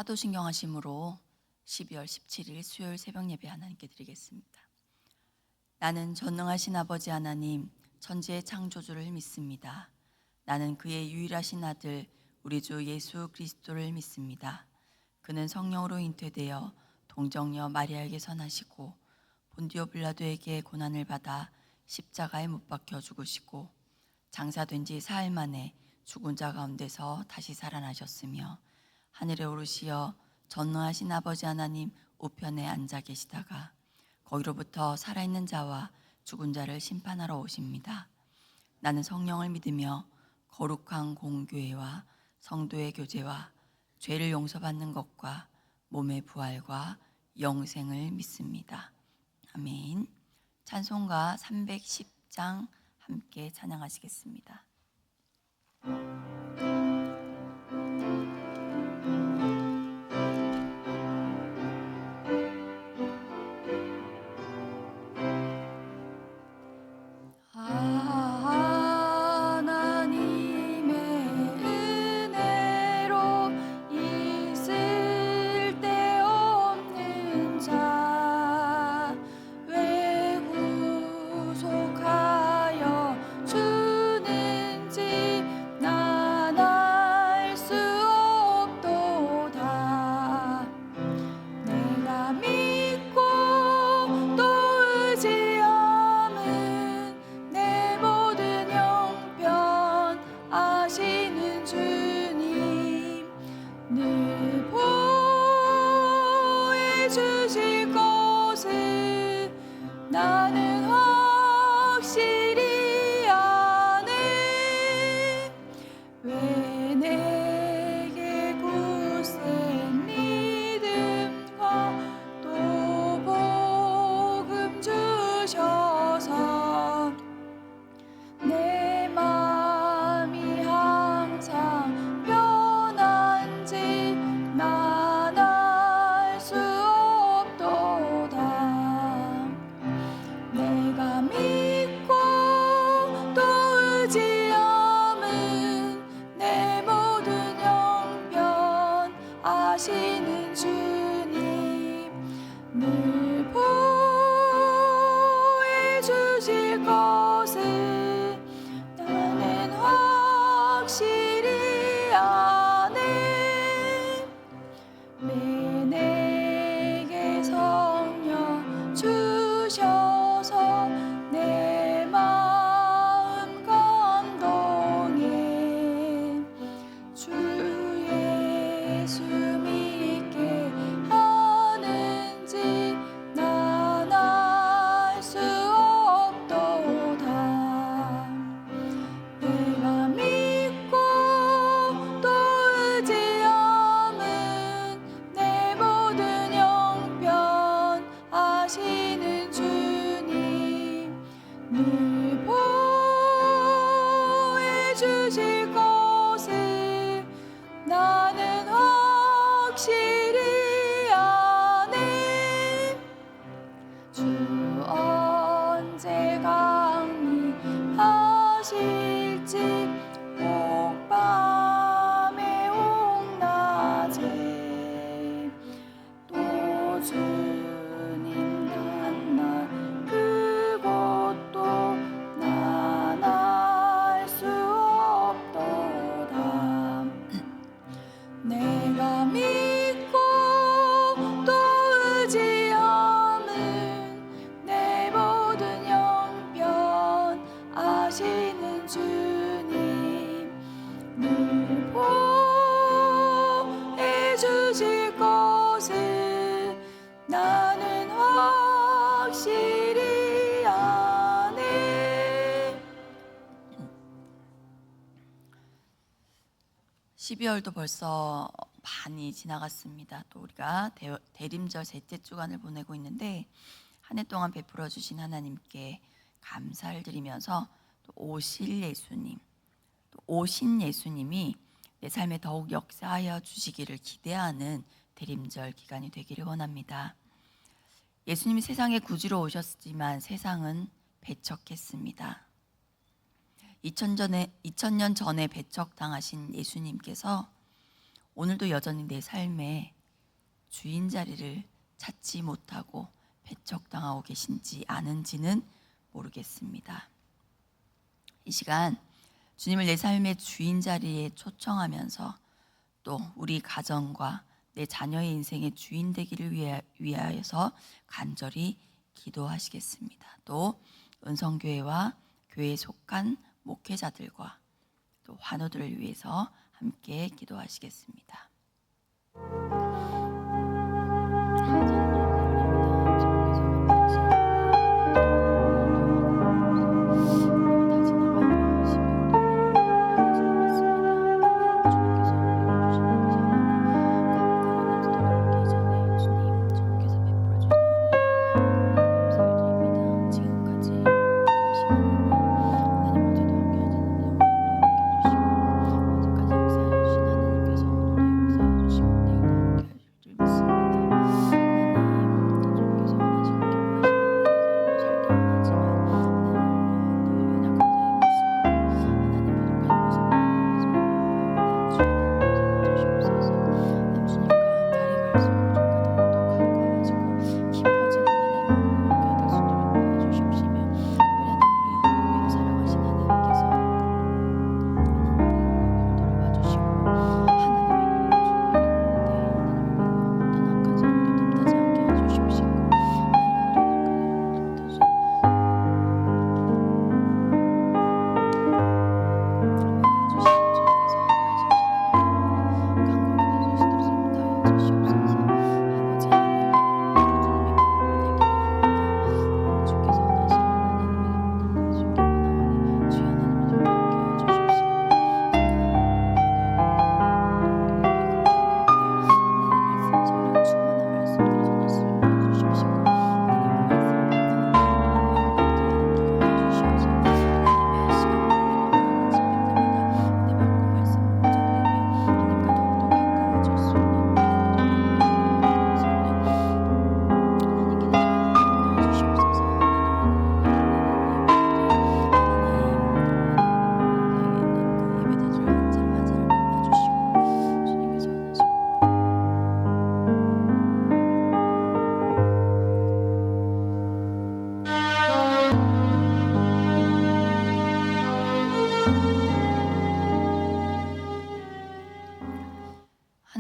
사도신경하심으로 12월 17일 수요일 새벽 예배 하나님께 드리겠습니다. 나는 전능하신 아버지 하나님, 천지의 창조주를 믿습니다. 나는 그의 유일하신 아들 우리 주 예수 그리스도를 믿습니다. 그는 성령으로 잉태되어 동정녀 마리아에게 선하시고 본디오 빌라도에게 고난을 받아 십자가에 못 박혀 죽으시고 장사된 지 사흘 만에 죽은 자 가운데서 다시 살아나셨으며 하늘에 오르시어 전능하신 아버지 하나님 우편에 앉아 계시다가 거기로부터 살아있는 자와 죽은 자를 심판하러 오십니다. 나는 성령을 믿으며 거룩한 공교회와 성도의 교제와 죄를 용서받는 것과 몸의 부활과 영생을 믿습니다. 아멘. 찬송가 310장 함께 찬양하시겠습니다. 나는 확실히 아네. 12월도 벌써 반이 지나갔습니다. 또 우리가 대림절 셋째 주간을 보내고 있는데 한 해 동안 베풀어 주신 하나님께 감사를 드리면서 또 오신 예수님이 내 삶에 더욱 역사하여 주시기를 기대하는 대림절 기간이 되기를 원합니다. 예수님이 세상에 구주로 오셨지만 세상은 배척했습니다. 2000년 전에 배척당하신 예수님께서 오늘도 여전히 내 삶에 주인 자리를 찾지 못하고 배척당하고 계신지 아는지는 모르겠습니다. 이 시간 주님을 내 삶의 주인 자리에 초청하면서 또 우리 가정과 내 자녀의 인생의 주인 되기를 위하여서 간절히 기도하시겠습니다. 또 은성교회와 교회에 속한 목회자들과 또 환우들을 위해서 함께 기도하시겠습니다.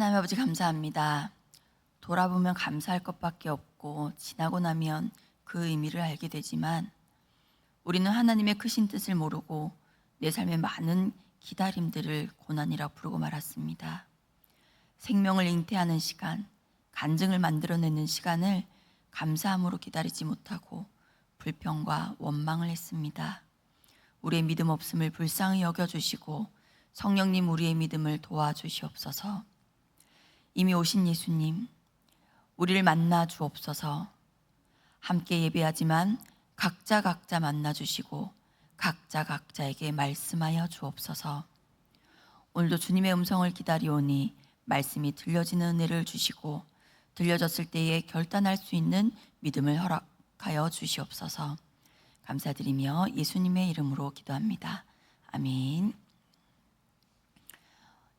하나님 아버지 감사합니다. 돌아보면 감사할 것밖에 없고 지나고 나면 그 의미를 알게 되지만 우리는 하나님의 크신 뜻을 모르고 내 삶의 많은 기다림들을 고난이라 부르고 말았습니다. 생명을 잉태하는 시간, 간증을 만들어내는 시간을 감사함으로 기다리지 못하고 불평과 원망을 했습니다. 우리의 믿음 없음을 불쌍히 여겨주시고 성령님 우리의 믿음을 도와주시옵소서. 이미 오신 예수님, 우리를 만나 주옵소서. 함께 예배하지만 각자 만나 주시고 각자에게 말씀하여 주옵소서. 오늘도 주님의 음성을 기다리오니 말씀이 들려지는 은혜를 주시고 들려졌을 때에 결단할 수 있는 믿음을 허락하여 주시옵소서. 감사드리며 예수님의 이름으로 기도합니다. 아멘.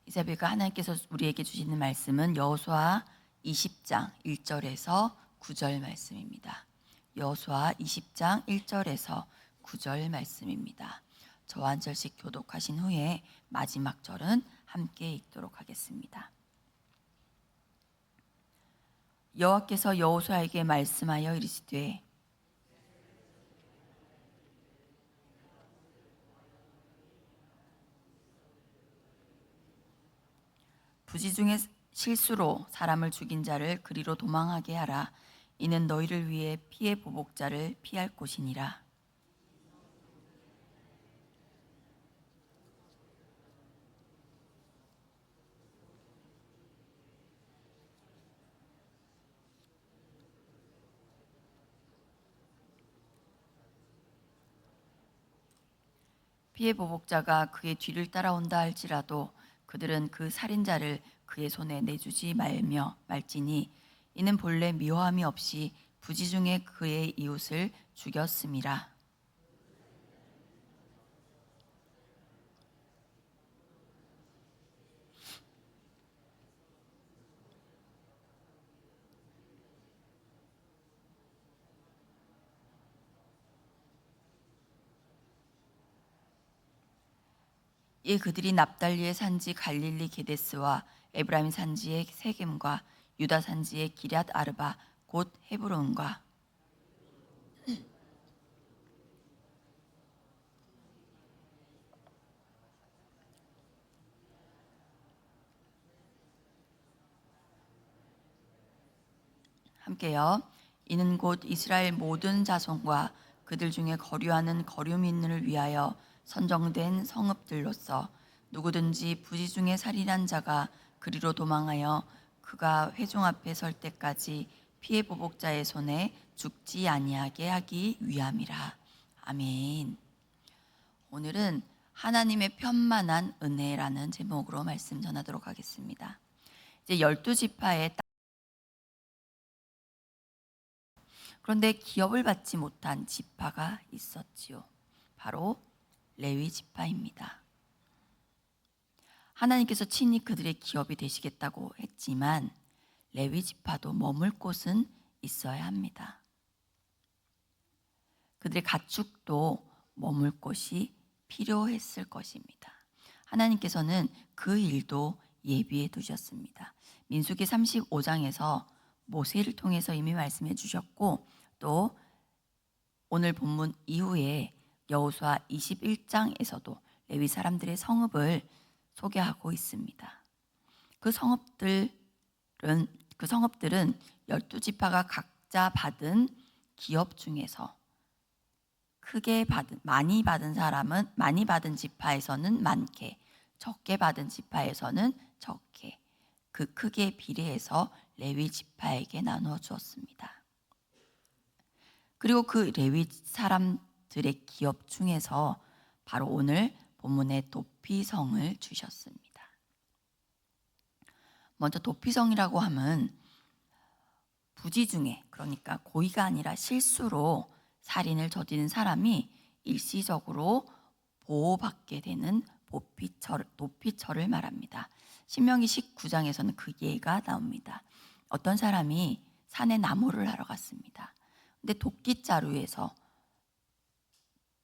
이 새벽에 하나님께서 우리에게 주시는 말씀은 여호수아 20장 1절에서 9절 말씀입니다. 여호수아 20장 1절에서 9절 말씀입니다. 저와 한 절씩 교독하신 후에 마지막 절은 함께 읽도록 하겠습니다. 여호와께서 여호수아에게 말씀하여 이르시되 부지 중에 실수로 사람을 죽인 자를 그리로 도망하게 하라. 이는 너희를 위해 피의 보복자를 피할 곳이니라. 피의 보복자가 그의 뒤를 따라온다 할지라도 그들은 그 살인자를 그의 손에 내주지 말지니 이는 본래 미워함이 없이 부지 중에 그의 이웃을 죽였음이라. 이 그들이 납달리의 산지 갈릴리 게데스와 에브라임 산지의 세겜과 유다 산지의 기럇 아르바 곧 헤브론과 함께요. 이는 곧 이스라엘 모든 자손과 그들 중에 거류하는 거류민을 위하여 선정된 성읍들로서 누구든지 부지 중에 살인한 자가 그리로 도망하여 그가 회중 앞에 설 때까지 피해 보복자의 손에 죽지 아니하게 하기 위함이라. 아멘. 오늘은 하나님의 편만한 은혜라는 제목으로 말씀 전하도록 하겠습니다. 이제 12지파의 그런데 기업을 받지 못한 지파가 있었지요. 바로 레위 지파입니다. 하나님께서 친히 그들의 기업이 되시겠다고 했지만 레위 지파도 머물 곳은 있어야 합니다. 그들의 가축도 머물 곳이 필요했을 것입니다. 하나님께서는 그 일도 예비해 두셨습니다. 민수기 35장에서 모세를 통해서 이미 말씀해 주셨고, 또 오늘 본문 이후에 여호수아 21장에서도 레위 사람들의 성읍을 소개하고 있습니다. 그 성읍들은 12지파가 각자 받은 기업 중에서 많이 받은 지파에서는 많게, 적게 받은 지파에서는 적게, 그 크기에 비례해서 레위 지파에게 나누어 주었습니다. 그리고 그 레위 사람들의 기업 중에서 바로 오늘 본문의 도피성을 주셨습니다. 먼저 도피성이라고 하면 부지 중에, 그러니까 고의가 아니라 실수로 살인을 저지른 사람이 일시적으로 보호받게 되는 도피처를 말합니다. 신명기 19장에서는 그 예가 나옵니다. 어떤 사람이 산에 나무를 하러 갔습니다. 근데 도끼자루에서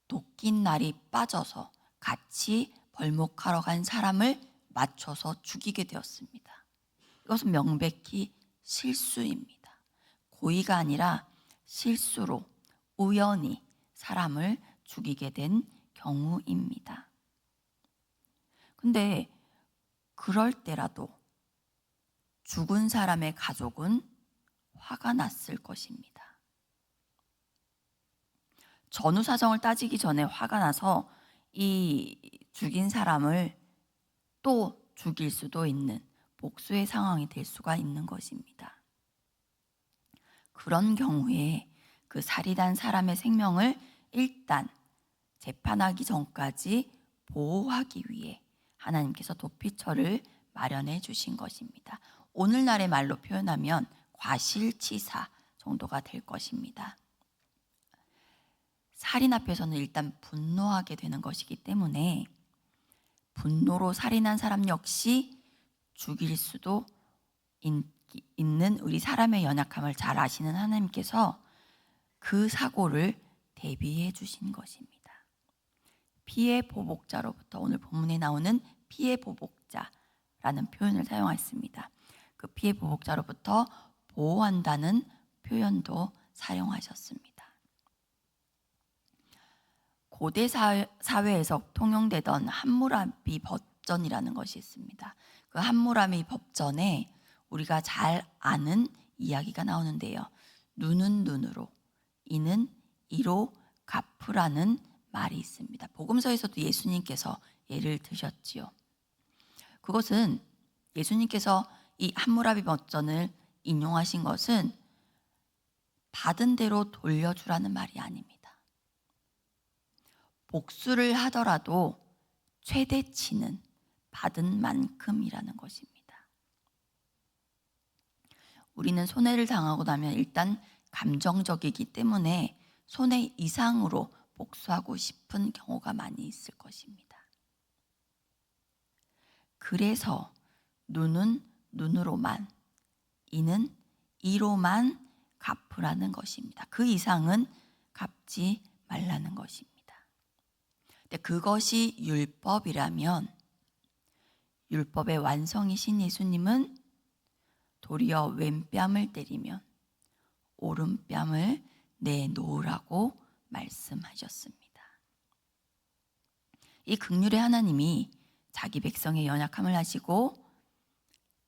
도끼날이 빠져서 같이 벌목하러 간 사람을 맞춰서 죽이게 되었습니다. 이것은 명백히 실수입니다. 고의가 아니라 실수로 우연히 사람을 죽이게 된 경우입니다. 근데 그럴 때라도 죽은 사람의 가족은 화가 났을 것입니다. 전후 사정을 따지기 전에 화가 나서 이 죽인 사람을 또 죽일 수도 있는 복수의 상황이 될 수가 있는 것입니다. 그런 경우에 그 살인한 사람의 생명을 일단 재판하기 전까지 보호하기 위해 하나님께서 도피처를 마련해 주신 것입니다. 오늘날의 말로 표현하면 과실치사 정도가 될 것입니다. 살인 앞에서는 일단 분노하게 되는 것이기 때문에 분노로 살인한 사람 역시 죽일 수도 있는 우리 사람의 연약함을 잘 아시는 하나님께서 그 사고를 대비해 주신 것입니다. 피해 보복자로부터, 오늘 본문에 나오는 피해 보복자라는 표현을 사용했습니다. 그 피해 보복자로부터 보호한다는 표현도 사용하셨습니다. 고대 사회에서 통용되던 함무라비 법전이라는 것이 있습니다. 그 함무라비 법전에 우리가 잘 아는 이야기가 나오는데요. 눈은 눈으로, 이는 이로 갚으라는 말이 있습니다. 복음서에서도 예수님께서 예를 드셨지요. 그것은 예수님께서 이 함무라비 법전을 인용하신 것은 받은 대로 돌려주라는 말이 아닙니다. 복수를 하더라도 최대치는 받은 만큼이라는 것입니다. 우리는 손해를 당하고 나면 일단 감정적이기 때문에 손해 이상으로 복수하고 싶은 경우가 많이 있을 것입니다. 그래서 눈은 눈으로만, 이는 이로만 갚으라는 것입니다. 그 이상은 갚지 말라는 것입니다. 근데 그것이 율법이라면 율법의 완성이신 예수님은 도리어 왼뺨을 때리면 오른뺨을 내놓으라고 말씀하셨습니다. 이 긍휼의 하나님이 자기 백성의 연약함을 아시고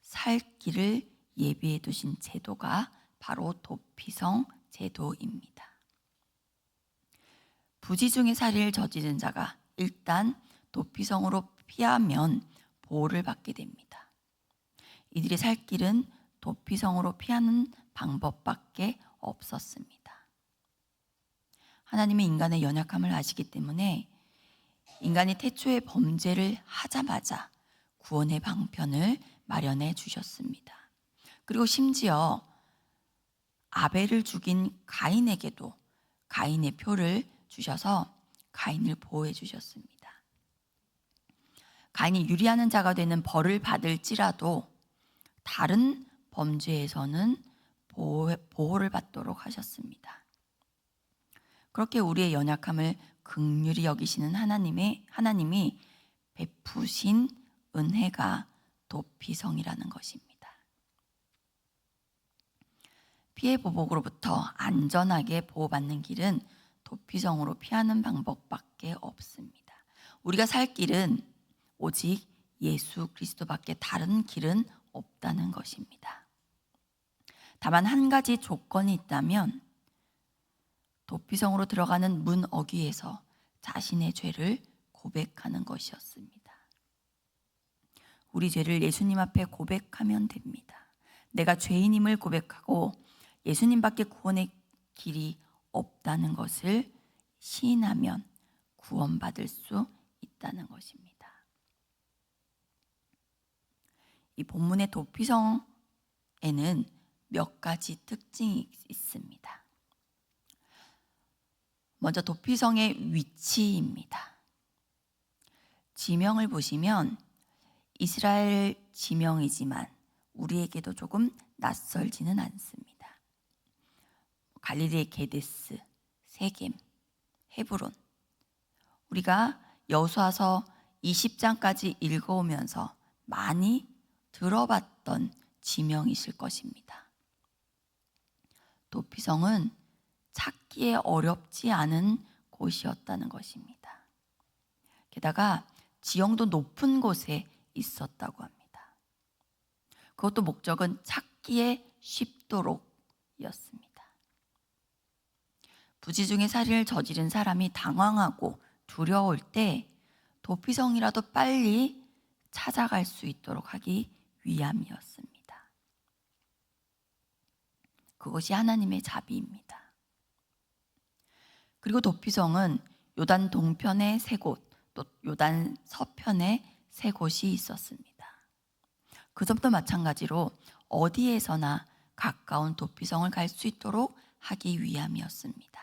살 길을 예비해 두신 제도가 바로 도피성 제도입니다. 부지 중에 살인을 저지른 자가 일단 도피성으로 피하면 보호를 받게 됩니다. 이들의 살 길은 도피성으로 피하는 방법밖에 없었습니다. 하나님은 인간의 연약함을 아시기 때문에 인간이 태초에 범죄를 하자마자 구원의 방편을 마련해 주셨습니다. 그리고 심지어 아벨을 죽인 가인에게도 가인의 표를 주셔서 가인을 보호해 주셨습니다. 가인이 유리하는 자가 되는 벌을 받을지라도 다른 범죄에서는 보호를 받도록 하셨습니다. 그렇게 우리의 연약함을 긍휼히 여기시는 하나님이 베푸신 은혜가 도피성이라는 것입니다. 피해 보복으로부터 안전하게 보호받는 길은 도피성으로 피하는 방법밖에 없습니다. 우리가 살 길은 오직 예수 그리스도밖에 다른 길은 없다는 것입니다. 다만 한 가지 조건이 있다면 도피성으로 들어가는 문 어귀에서 자신의 죄를 고백하는 것이었습니다. 우리 죄를 예수님 앞에 고백하면 됩니다. 내가 죄인임을 고백하고 예수님밖에 구원의 길이 없다는 것을 시인하면 구원받을 수 있다는 것입니다. 이 본문의 도피성에는 몇 가지 특징이 있습니다. 먼저 도피성의 위치입니다. 지명을 보시면 이스라엘 지명이지만 우리에게도 조금 낯설지는 않습니다. 갈릴리의 게데스, 세겜, 헤브론. 우리가 여호수아서 20장까지 읽어오면서 많이 들어봤던 지명이실 것입니다. 도피성은 찾기에 어렵지 않은 곳이었다는 것입니다. 게다가 지형도 높은 곳에 있었다고 합니다. 그것도 목적은 찾기에 쉽도록이었습니다. 부지 중에 살인을 저지른 사람이 당황하고 두려울 때 도피성이라도 빨리 찾아갈 수 있도록 하기 위함이었습니다. 그것이 하나님의 자비입니다. 그리고 도피성은 요단 동편에 세 곳, 또 요단 서편에 세 곳이 있었습니다. 그 점도 마찬가지로 어디에서나 가까운 도피성을 갈 수 있도록 하기 위함이었습니다.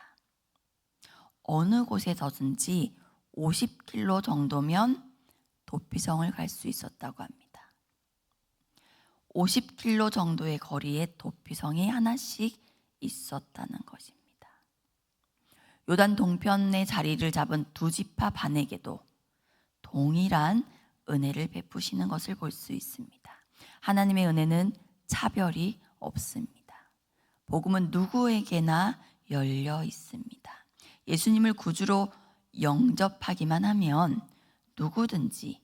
어느 곳에서든지 50km 정도면 도피성을 갈 수 있었다고 합니다. 50km 정도의 거리에 도피성이 하나씩 있었다는 것입니다. 요단 동편의 자리를 잡은 두 지파 반에게도 동일한 은혜를 베푸시는 것을 볼 수 있습니다. 하나님의 은혜는 차별이 없습니다. 복음은 누구에게나 열려 있습니다. 예수님을 구주로 영접하기만 하면 누구든지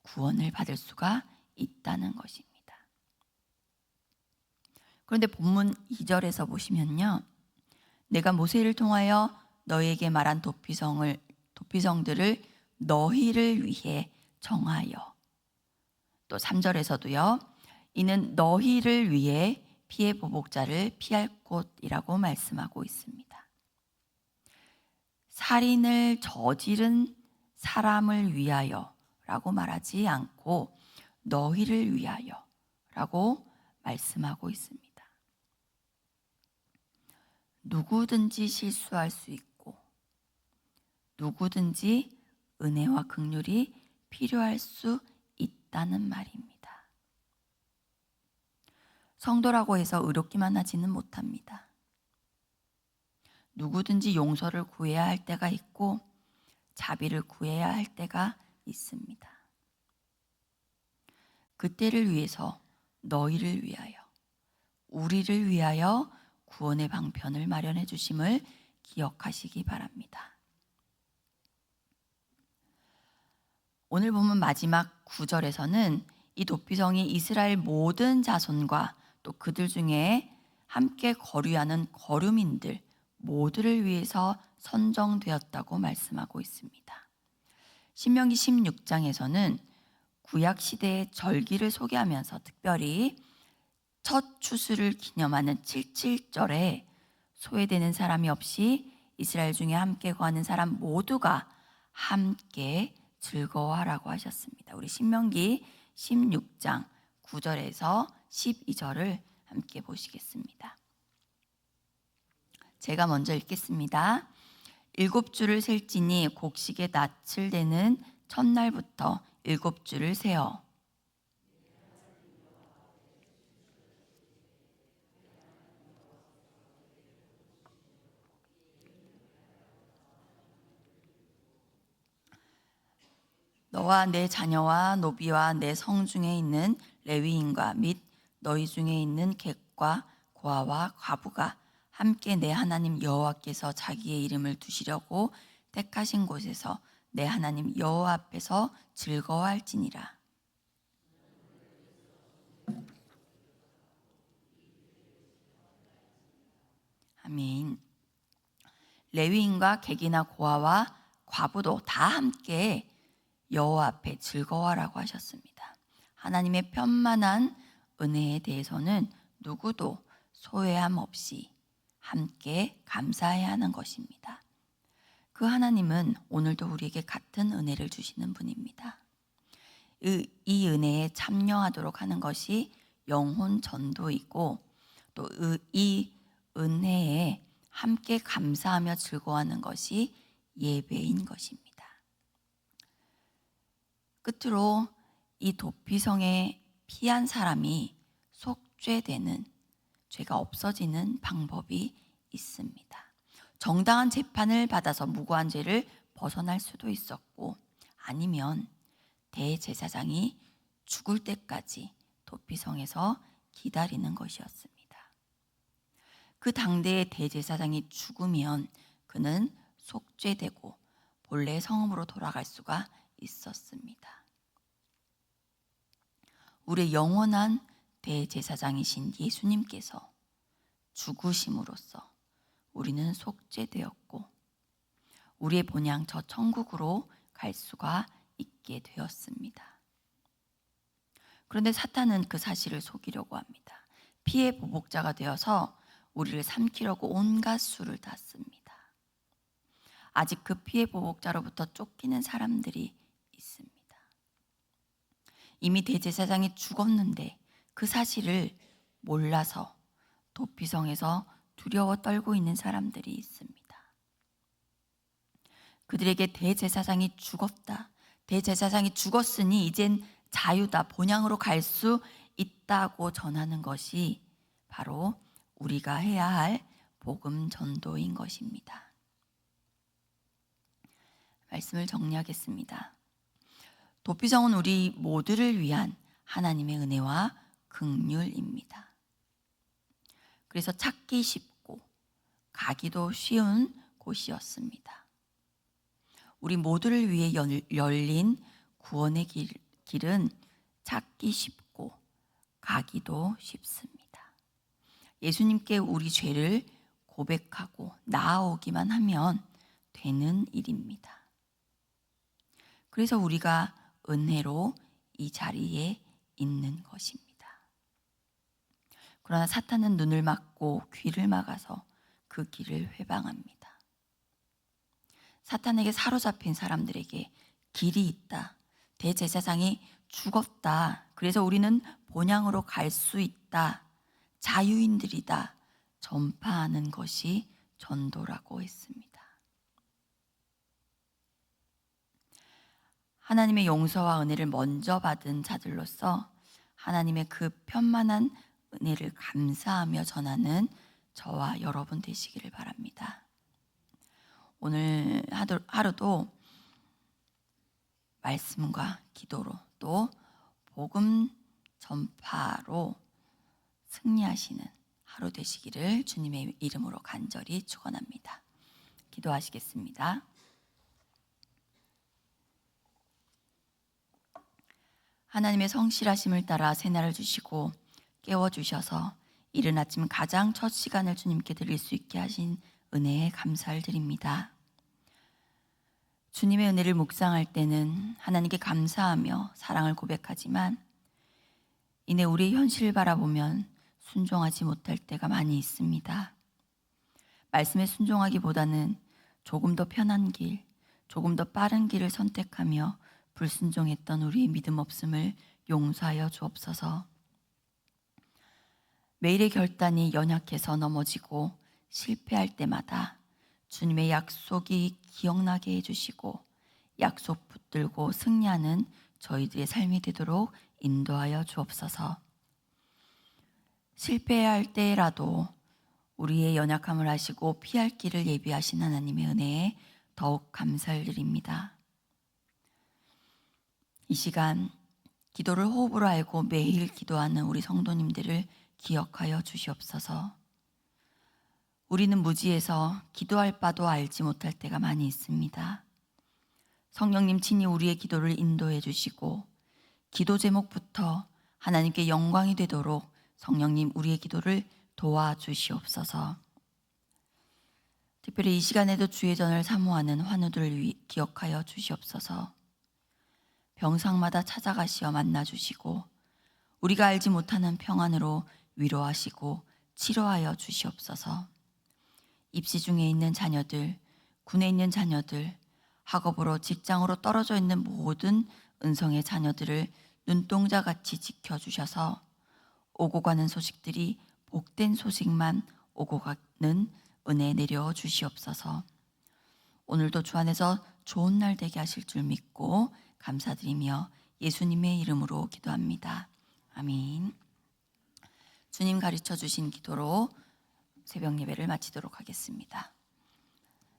구원을 받을 수가 있다는 것입니다. 그런데 본문 2절에서 보시면요, 내가 모세를 통하여 너희에게 말한 도피성들을 너희를 위해 정하여, 또 3절에서도요, 이는 너희를 위해 피해 보복자를 피할 곳이라고 말씀하고 있습니다. 살인을 저지른 사람을 위하여 라고 말하지 않고 너희를 위하여 라고 말씀하고 있습니다. 누구든지 실수할 수 있고 누구든지 은혜와 긍휼이 필요할 수 있다는 말입니다. 성도라고 해서 의롭기만 하지는 못합니다. 누구든지 용서를 구해야 할 때가 있고 자비를 구해야 할 때가 있습니다. 그때를 위해서 너희를 위하여, 우리를 위하여 구원의 방편을 마련해 주심을 기억하시기 바랍니다. 오늘 본문 마지막 9절에서는 이 도피성이 이스라엘 모든 자손과 또 그들 중에 함께 거류하는 거류민들 모두를 위해서 선정되었다고 말씀하고 있습니다. 신명기 16장에서는 구약 시대의 절기를 소개하면서 특별히 첫 추수를 기념하는 77절에 소외되는 사람이 없이 이스라엘 중에 함께 거하는 사람 모두가 함께 즐거워하라고 하셨습니다. 우리 신명기 16장 9절에서 12절을 함께 보시겠습니다. 제가 먼저 읽겠습니다. 7주를 셀지니 곡식의 낯을 대는 첫날부터 7주를 세어 너와 내 자녀와 노비와 내 성중에 있는 레위인과 및 너희 중에 있는 객과 고아와 과부가 함께 내 하나님 여호와께서 자기의 이름을 두시려고 택하신 곳에서 내 하나님 여호와 앞에서 즐거워할지니라. 아멘. 레위인과 객이나 고아와 과부도 다 함께 여호와 앞에 즐거워하라고 하셨습니다. 하나님의 편만한 은혜에 대해서는 누구도 소외함 없이 함께 감사해야 하는 것입니다. 그 하나님은 오늘도 우리에게 같은 은혜를 주시는 분입니다. 이 은혜에 참여하도록 하는 것이 영혼 전도이고 또 이 은혜에 함께 감사하며 즐거워하는 것이 예배인 것입니다. 끝으로 이 도피성에 피한 사람이 속죄되는, 죄가 없어지는 방법이 있습니다. 정당한 재판을 받아서 무고한 죄를 벗어날 수도 있었고 아니면 대제사장이 죽을 때까지 도피성에서 기다리는 것이었습니다. 그 당대의 대제사장이 죽으면 그는 속죄되고 본래 성읍으로 돌아갈 수가 있었습니다. 우리의 영원한 대제사장이신 예수님께서 죽으심으로써 우리는 속죄되었고 우리의 본향 저 천국으로 갈 수가 있게 되었습니다. 그런데 사탄은 그 사실을 속이려고 합니다. 피해 보복자가 되어서 우리를 삼키려고 온갖 수를 다 씁니다. 아직 그 피해 보복자로부터 쫓기는 사람들이 있습니다. 이미 대제사장이 죽었는데 그 사실을 몰라서 도피성에서 두려워 떨고 있는 사람들이 있습니다. 그들에게 대제사장이 죽었다, 대제사장이 죽었으니 이젠 자유다, 본향으로 갈 수 있다고 전하는 것이 바로 우리가 해야 할 복음 전도인 것입니다. 말씀을 정리하겠습니다. 도피성은 우리 모두를 위한 하나님의 은혜와 긍휼입니다. 그래서 찾기 쉽고 가기도 쉬운 곳이었습니다. 우리 모두를 위해 열린 구원의 길은 찾기 쉽고 가기도 쉽습니다. 예수님께 우리 죄를 고백하고 나아오기만 하면 되는 일입니다. 그래서 우리가 은혜로 이 자리에 있는 것입니다. 그러나 사탄은 눈을 막고 귀를 막아서 그 길을 회방합니다. 사탄에게 사로잡힌 사람들에게 길이 있다, 대제사장이 죽었다, 그래서 우리는 본향으로 갈 수 있다, 자유인들이다 전파하는 것이 전도라고 했습니다. 하나님의 용서와 은혜를 먼저 받은 자들로서 하나님의 그 편만한 은혜를 감사하며 전하는 저와 여러분 되시기를 바랍니다. 오늘 하루도 말씀과 기도로 또 복음 전파로 승리하시는 하루 되시기를 주님의 이름으로 간절히 축원합니다. 기도하시겠습니다. 하나님의 성실하심을 따라 새날을 주시고 깨워주셔서 이른 아침 가장 첫 시간을 주님께 드릴 수 있게 하신 은혜에 감사를 드립니다. 주님의 은혜를 묵상할 때는 하나님께 감사하며 사랑을 고백하지만 이내 우리의 현실을 바라보면 순종하지 못할 때가 많이 있습니다. 말씀에 순종하기보다는 조금 더 편한 길, 조금 더 빠른 길을 선택하며 불순종했던 우리의 믿음 없음을 용서하여 주옵소서. 매일의 결단이 연약해서 넘어지고 실패할 때마다 주님의 약속이 기억나게 해주시고 약속 붙들고 승리하는 저희들의 삶이 되도록 인도하여 주옵소서. 실패할 때라도 우리의 연약함을 아시고 피할 길을 예비하신 하나님의 은혜에 더욱 감사를 드립니다. 이 시간 기도를 호흡으로 알고 매일 기도하는 우리 성도님들을 기억하여 주시옵소서. 우리는 무지해서 기도할 바도 알지 못할 때가 많이 있습니다. 성령님 친히 우리의 기도를 인도해 주시고 기도 제목부터 하나님께 영광이 되도록 성령님 우리의 기도를 도와주시옵소서. 특별히 이 시간에도 주의 전을 사모하는 환우들을 기억하여 주시옵소서. 병상마다 찾아가시어 만나주시고 우리가 알지 못하는 평안으로 위로하시고 치료하여 주시옵소서. 입시 중에 있는 자녀들, 군에 있는 자녀들, 학업으로 직장으로 떨어져 있는 모든 은성의 자녀들을 눈동자같이 지켜주셔서 오고 가는 소식들이 복된 소식만 오고 가는 은혜 내려 주시옵소서. 오늘도 주 안에서 좋은 날 되게 하실 줄 믿고 감사드리며 예수님의 이름으로 기도합니다. 아멘. 주님 가르쳐 주신 기도로 새벽 예배를 마치도록 하겠습니다.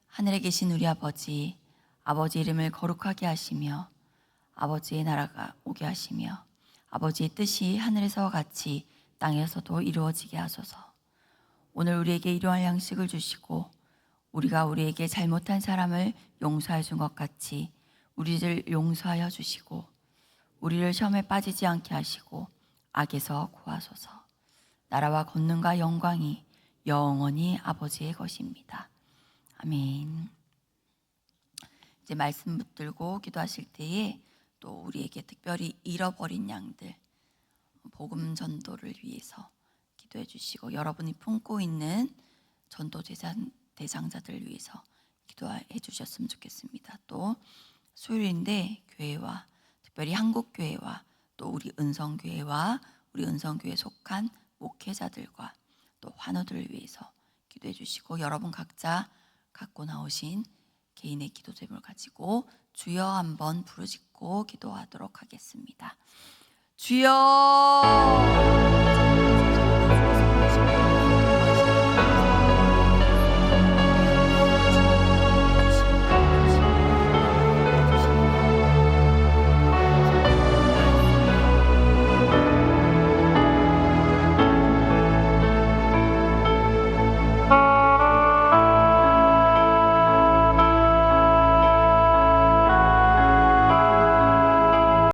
하늘에 계신 우리 아버지, 아버지 이름을 거룩하게 하시며 아버지의 나라가 오게 하시며 아버지의 뜻이 하늘에서와 같이 땅에서도 이루어지게 하소서. 오늘 우리에게 일용할 양식을 주시고 우리가 우리에게 잘못한 사람을 용서해 준 것 같이 우리를 용서하여 주시고 우리를 시험에 빠지지 않게 하시고 악에서 구하소서. 나라와 권능과 영광이 영원히 아버지의 것입니다. 아멘. 이제 말씀 붙들고 기도하실 때에 또 우리에게 특별히 잃어버린 양들 복음 전도를 위해서 기도해 주시고 여러분이 품고 있는 전도 대상자들을 위해서 기도해 주셨으면 좋겠습니다. 또 수요일인데 교회와 특별히 한국교회와 또 우리 은성교회와 우리 은성교회에 속한 목회자들과 또 환우들을 위해서 기도해 주시고 여러분 각자 갖고 나오신 개인의 기도 제목을 가지고 주여 한번 부르짖고 기도하도록 하겠습니다. 주여.